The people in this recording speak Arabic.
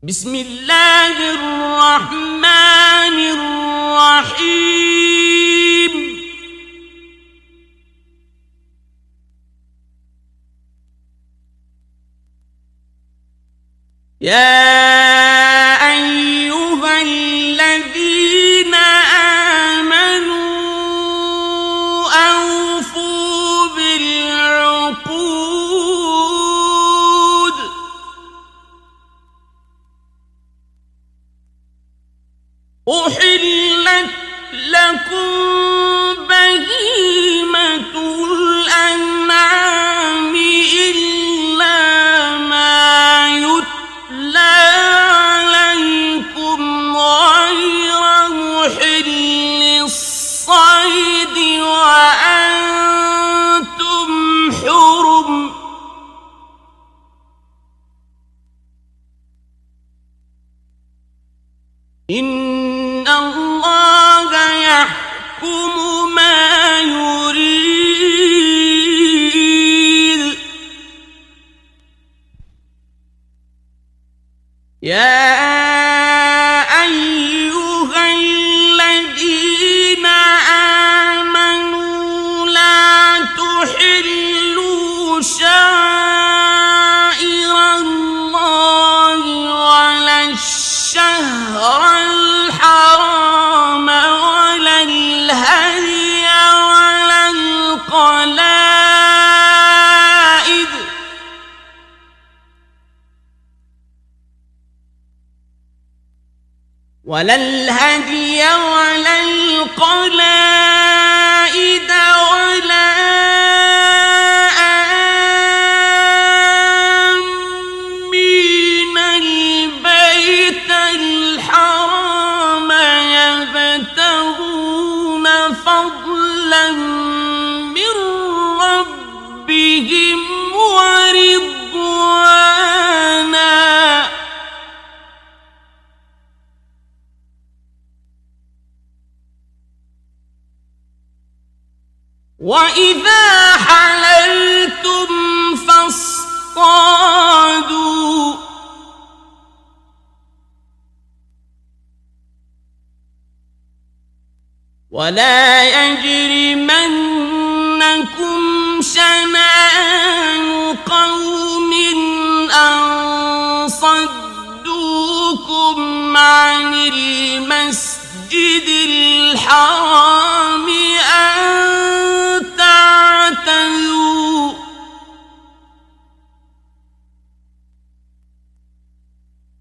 بسم الله الرحمن الرحيم يا أيها الذين آمنوا أوفوا بالعقود أحلت لكم بهيمة الأنعام إلا ما يتلى عليكم غير محل الصيد وأنتم حرم إن الله يحكم ما يريد يا أيها الذين آمنوا لا تحلوا شعائر الله ولا الشهر الحرام ولا الهدي ولا القلائد ولا آمين البيت الحرام يبتغون فضلا من ربهم ورضوانا وإذا حللتم فاصطادوا ولا يجرمنكم شنآن قوم أن صدوكم عن المسجد الحرام